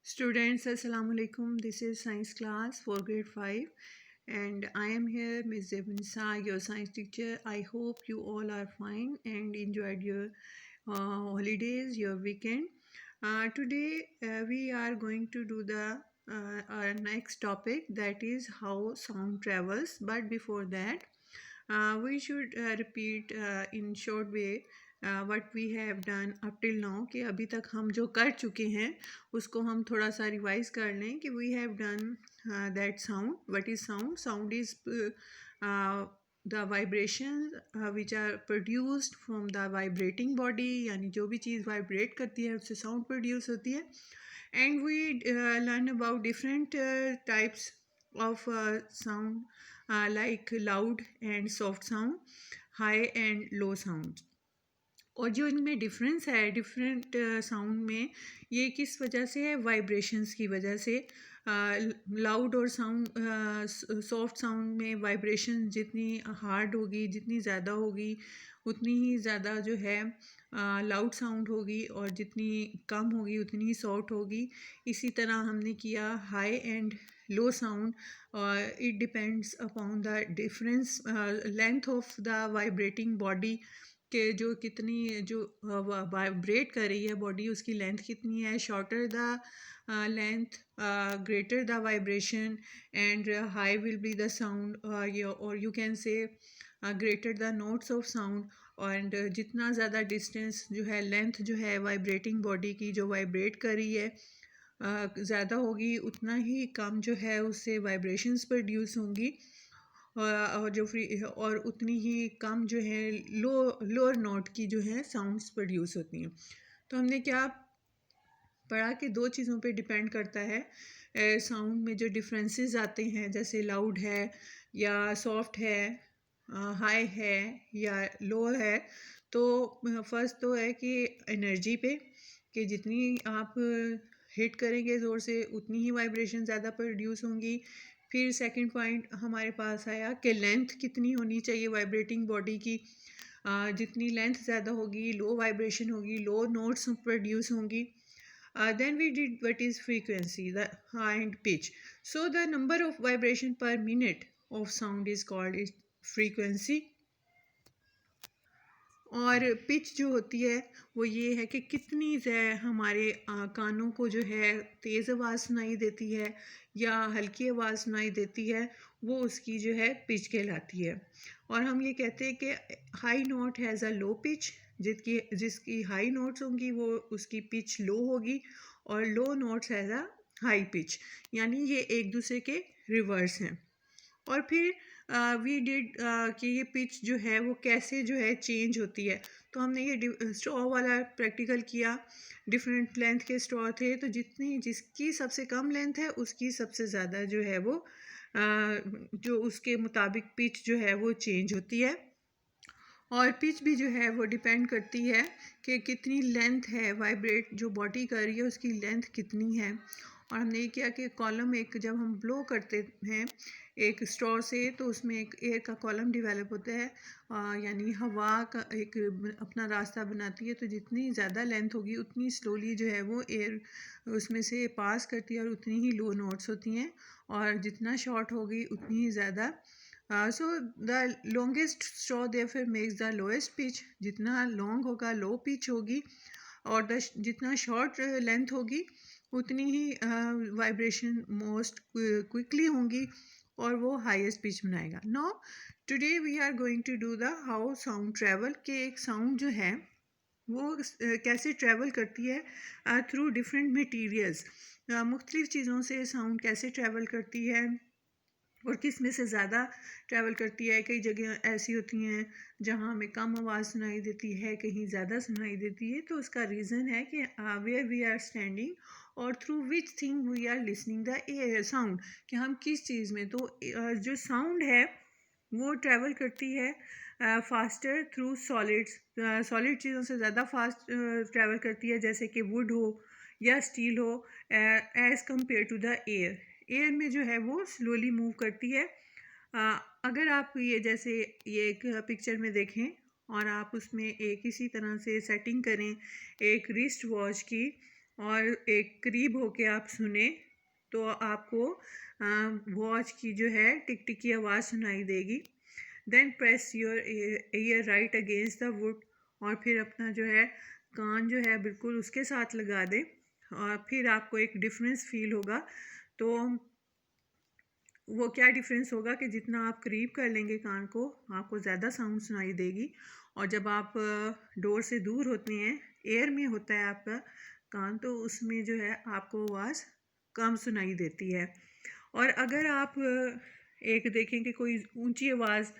Students, Assalamu alaikum. This is science class for grade 5 and I am here, Ms. Zebnisa, your science teacher. I hope you all are fine and enjoyed your holidays, your weekend. Today we are going to do the our next topic, that is how sound travels. But before that, we should repeat in short way what we have done up till now, कि अभी तक हम जो कर चुके हैं उसको हम थोड़ा सा रिवाइज कर लें कि we have done that sound. What is sound? Sound is the vibrations which are produced from the vibrating body, यानी जो भी चीज़ वाइब्रेट करती है उससे साउंड प्रोड्यूस होती है. And we learn about different types of sound, like loud and soft sound, high and low sound. और जो इनमें डिफरेंस है डिफरेंट साउंड में, ये किस वजह से है? वाइब्रेशंस की वजह से. लाउड और साउंड सॉफ्ट साउंड में वाइब्रेशन जितनी हार्ड होगी, जितनी ज़्यादा होगी, उतनी ही ज़्यादा जो है लाउड साउंड होगी, और जितनी कम होगी उतनी ही सॉफ्ट होगी. इसी तरह हमने किया high and low sound. It depends upon the difference length of the vibrating body, कि जो कितनी जो वाइब्रेट कर रही है बॉडी, उसकी लेंथ कितनी है. Shorter the length, greater the vibration, and high will be the sound, और you can say greater the notes of sound. And जितना ज़्यादा डिस्टेंस जो है, लेंथ जो है वाइब्रेटिंग बॉडी की जो वाइब्रेट कर रही है ज़्यादा होगी, उतना ही कम जो है उससे वाइब्रेशंस प्रोड्यूस होंगी, और जो फ्री और उतनी ही कम जो है लोअर नोट की जो है साउंड्स प्रोड्यूस होती हैं. तो हमने क्या पढ़ा कि दो चीज़ों पे डिपेंड करता है साउंड में जो डिफरेंसेस आते हैं, जैसे लाउड है या सॉफ्ट है, हाई है या लो है. तो फर्स्ट तो है कि एनर्जी पे, कि जितनी आप हिट करेंगे ज़ोर से उतनी ही वाइब्रेशन ज़्यादा प्रोड्यूस होंगी. फिर सेकंड पॉइंट हमारे पास आया कि लेंथ कितनी होनी चाहिए वाइब्रेटिंग बॉडी की. जितनी लेंथ ज़्यादा होगी, लो वाइब्रेशन होगी, लो नोट्स प्रोड्यूस होंगी. Then we did what is frequency, the and pitch. So the number of vibration per minute of sound is called is frequency. और पिच जो होती है वो ये है कि कितनी हमारे कानों को जो है तेज़ आवाज़ सुनाई देती है या हल्की आवाज़ सुनाई देती है, वो उसकी जो है पिच कहलाती है. और हम ये कहते हैं कि high note has a low pitch, जिसकी हाई नोट्स होंगी वो उसकी पिच लो होगी, और low notes has a high pitch, यानी ये एक दूसरे के रिवर्स हैं. और फिर वी डिड कि ये पिच जो है वो कैसे जो है चेंज होती है. तो हमने ये स्ट्रॉ वाला प्रैक्टिकल किया. डिफरेंट लेंथ के स्ट्रॉ थे, तो जिसकी सबसे कम लेंथ है उसकी सबसे ज़्यादा जो है वो जो उसके मुताबिक पिच जो है वो चेंज होती है. और पिच भी जो है वो डिपेंड करती है कि कितनी लेंथ है, वाइब्रेट जो बॉडी कर रही है उसकी लेंथ कितनी है. और हमने ये किया कि कॉलम एक जब हम ब्लो करते हैं एक स्ट्रॉ से, तो उसमें एक एयर का कॉलम डेवलप होता है, यानी हवा का एक अपना रास्ता बनाती है. तो जितनी ज़्यादा लेंथ होगी उतनी स्लोली जो है वो एयर उसमें से पास करती है, और उतनी ही लो नोट्स होती हैं. और जितना शॉर्ट होगी उतनी ही ज़्यादा. So the longest straw therefore makes the lowest pitch. जितना लॉन्ग होगा लो पिच होगी, और जितना शॉर्ट लेंथ होगी उतनी ही वाइब्रेशन मोस्ट क्विकली होंगी, और वो हाईएस्ट पिच बनाएगा. Now today we are going to do the how sound travel, के एक साउंड जो है वो कैसे ट्रैवल करती है थ्रू डिफरेंट मटीरियल्स. मुख्तलिफ़ चीज़ों से साउंड कैसे ट्रैवल करती है और किस में से ज़्यादा ट्रैवल करती है. कई जगह ऐसी होती हैं जहाँ हमें कम आवाज़ सुनाई देती है, कहीं ज़्यादा सुनाई देती है. तो उसका रीज़न है कि वेयर वी आर स्टैंडिंग और through which thing we are listening the sound, कि हम किस चीज़ में. तो जो साउंड है वो ट्रैवल करती है फास्टर थ्रू सॉलिड्स. सॉलिड चीज़ों से ज़्यादा फास्ट ट्रैवल करती है, जैसे कि वुड हो या स्टील हो, as compare to the air. Air में जो है वो स्लोली मूव करती है. अगर आप ये जैसे ये एक पिक्चर में देखें और आप उसमें एक इसी तरह से सेटिंग करें एक रिस्ट वॉच की, और एक करीब होके आप सुने तो आपको वॉच की जो है टिक टिक की आवाज़ सुनाई देगी। Then press your ear right against the wood, और फिर अपना जो है कान जो है बिल्कुल उसके साथ लगा दें, और फिर आपको एक डिफरेंस फील होगा। तो वो क्या डिफरेंस होगा कि जितना आप करीब कर लेंगे कान को, आपको ज़्यादा साउंड सुनाई देगी, और जब आप डोर से दूर होते हैं, एयर में होता है आपका कान, तो उसमें जो है आपको आवाज़ कम सुनाई देती है। और अगर आप एक देखें कि कोई ऊंची आवाज़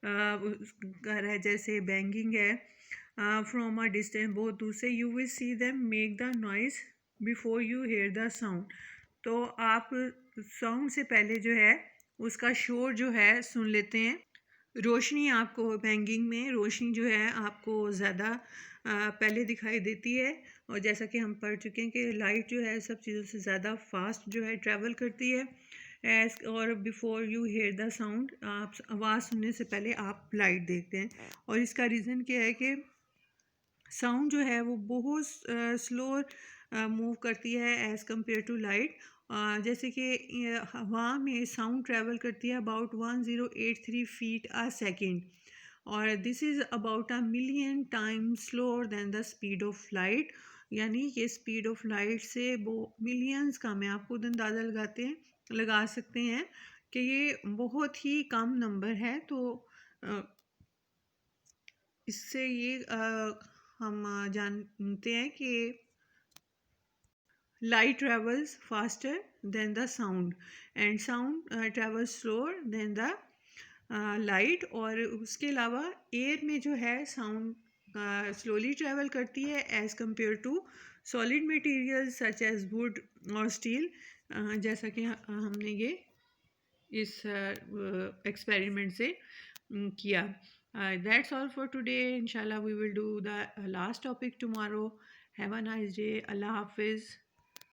कर है, जैसे बैंगिंग है फ्रॉम अ डिस्टेंस, बहुत दूर से, you will see them make the noise before you hear the sound. तो आप साउंड से पहले जो है उसका शोर जो है सुन लेते हैं। रोशनी आपको बैंगिंग में रोशनी जो है आपको ज़्यादा पहले दिखाई देती है, और जैसा कि हम पढ़ चुके हैं कि लाइट जो है सब चीज़ों से ज़्यादा फास्ट जो है ट्रैवल करती है। एज और before you hear the sound, आप आवाज़ सुनने से पहले आप लाइट देखते हैं। और इसका रीज़न क्या है कि साउंड जो है वो बहुत स्लो मूव करती है एज़ कम्पेयर टू लाइट। जैसे कि हवा में साउंड ट्रैवल करती है अबाउट 1083 फीट अ सेकेंड, और this is about a million time slower then the speed of light. यानी ये स्पीड ऑफ लाइट से वो मिलियंस कम है। आप खुद अंदाज़ा लगा सकते हैं कि ये बहुत ही कम नंबर है। तो अ, इससे ये हम जानते हैं कि light travels faster than the sound and sound travels slower than the light। और उसके अलावा एयर में जो है साउंड स्लोली ट्रैवल करती है as compare to solid material such as wood और स्टील, जैसा कि हमने ये इस एक्सपेरिमेंट से किया। That's all for today. Inshallah we will do the last topic tomorrow. Have a nice day. Allah Hafiz.